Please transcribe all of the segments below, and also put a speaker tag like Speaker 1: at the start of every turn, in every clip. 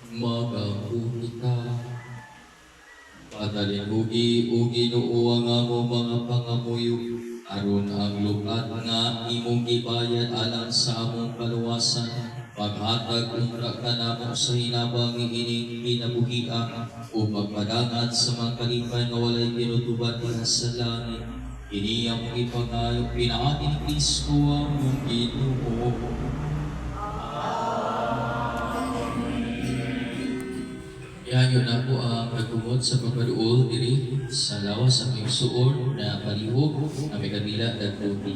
Speaker 1: Magahukita. Padalin ugi Ginoo ang amo mga pangamuyo, aron ang lukat nga imong gibayad alang sa among kaluwasan. Paghatag umra ka namo sa hinabang ining kinabuhian o pagpadangat sa mga kalipay nga walay pinutubad diha sa langit. Ini ang ipangayo pinaatin ni Kristo ang mong Ginoo. Ihayo na po ang pagtungod sa pagpaduol diri sa lawas sa aming suod na palihog na may kabila at lupi.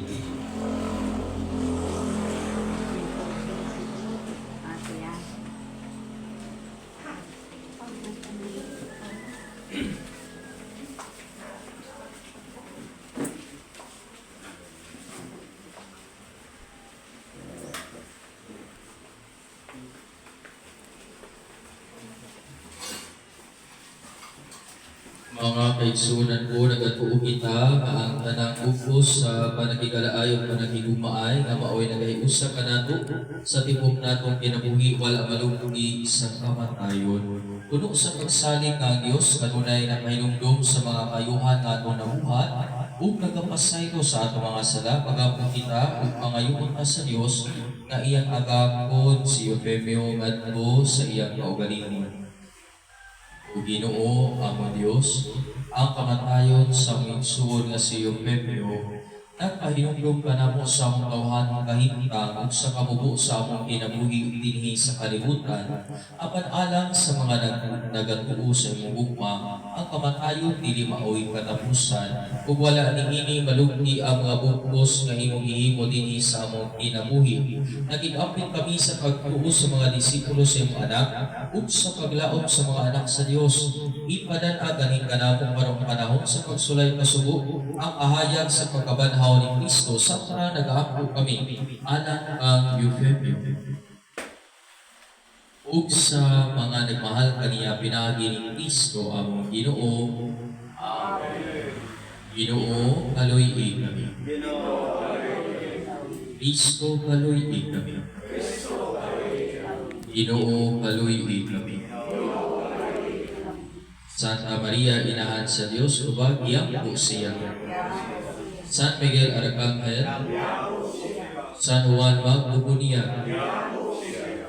Speaker 1: Mga kaigsunan ko, nagatuo kita nga ang tanang upos sa panagigalaayong panagigumaay nga maoy nagahiusa ka nato sa tibok natong kinabuhi wala malunggi sa kamatayon. Puno sa pagsalig nga Dios kanunay nakahinumdum sa mga kayuhan nga atong nabuhat ug nagapasaylo sa atong mga sala pagapon kita ug pangayuon ka sa Dios nga iyang agapon si Eufemio ngadto sa iyang kaugalingon. O Ginoo, Ama Dios, ang kamatayon sa mingsuon nga si Eufemio, nagpahinumdum ka na mo sa among tawhan kahintang ug sa kamubo sa among kinabuhi ug dinhi sa kalibutan, apan alang sa mga nagatuo sa imong ugma, ang kamatayon dili maoy katapusan, ug wala niini malugdi ang mga bugos nga imong gihimo dinhi sa among kinabuhi. Naging-apit kami sa pagtuo sa mga disipulo sa imong anak ug sa paglaom sa mga anak sa Dios. Ipadan-a ganing kanamo karong panahon sa pagsulay kasugo ang ahayag sa pagkabanhaw ni Kristo samtara nagaampo kami alang ang Eufemio. Ug sa mga nagmahal kaniya pinagi ni Kristo ang Ginoo. Ginoo, kaluy-i kami. Kristo, kaluy-i kami. Ginoo, kaluy-i kami. Santa Maria, Inahan sa Diyos, ubagiyang po siya. San Miguel Arcangel, San Juan Magbubunia,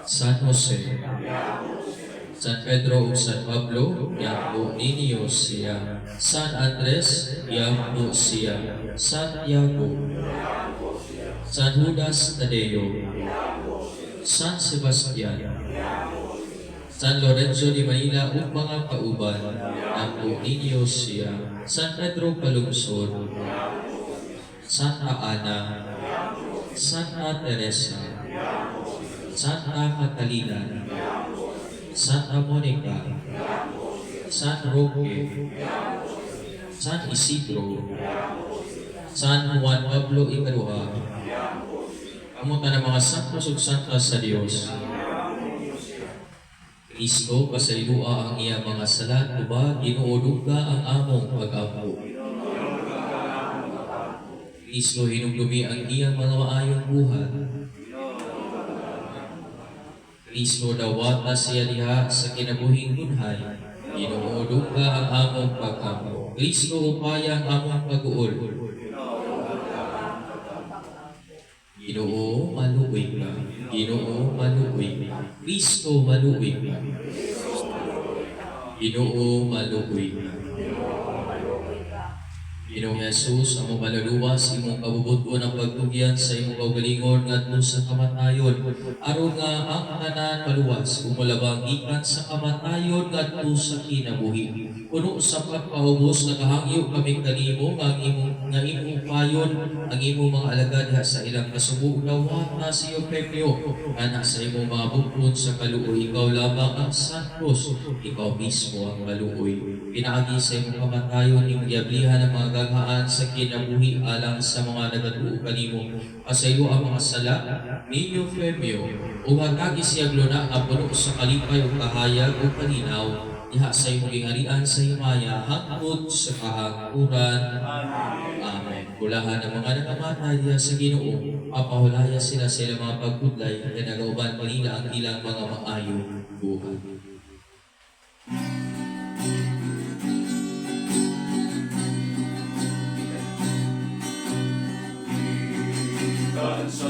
Speaker 1: San Jose, San Pedro ug San Pablo, yampo ninyo siya. San Andres, yampo siya. Santiago, San Judas Tadeo, San Sebastian, San Lorenzo de Manila ug mga kauban, yampo ninyo siya. San Pedro Calungsod, Santa Ana, Santa Teresa, Santa Catalina, Santa Monica, San Roque, San Isidro, San Juan Pablo Ikaduha, kamuta ng mga santos ug santas sa Dios. Kristo, kasaylua ang iyang mga sala, uba, ginuuluga ang among pag-ampo. Kristo, hinumdumi ang iyang mga maayong buhat. Kristo, dawata siya diha sa kinabuhing bunhay, ginuuluga ang among pag-ampo. Kristo, upaya ang among pag-uol. Ginoo, maluoy ka. Ginoo, maluoy ka. Kristo, maluoy ka. Ginoo, maluoy ka. Ginoong Jesus, among maluluwas, imong kabubuton ang pagtugyan sa imong kaugalingon ngadto sa kamatayon. Aron nga ang tanan maluwas, umulabang ikan sa kamatayon ngadto sa kinabuhi. Puno sa pagpahubos, nakahangyo kami kanimo nga imong payon, ang imong mga alagad sa ilang kasubo. Dawat na si Eufemio, anak sa imong mga bukod sa kaluoy. Ikaw lamang ang santos, ikaw mismo ang maluoy. Pinaagi sa imong kamatayon, imong giablihan ang mga gaghaan sa kinabuhi alang sa mga nagatuo kanimo. Pasayo ang mga sala ni Eufemio, ug hagagi siya gluna nga puno sa kalipay ug kahayag ug kalinaw, diha sa imong gingarian sa himaya hangtod sa kahangkuran. Amen. Kulahan ang mga nakamatay diha sa Ginoo, papahulaya sila sa ilang mga pagkudlay, kaya nagauban pa nila ang ilang mga maayong buhay.
Speaker 2: Sa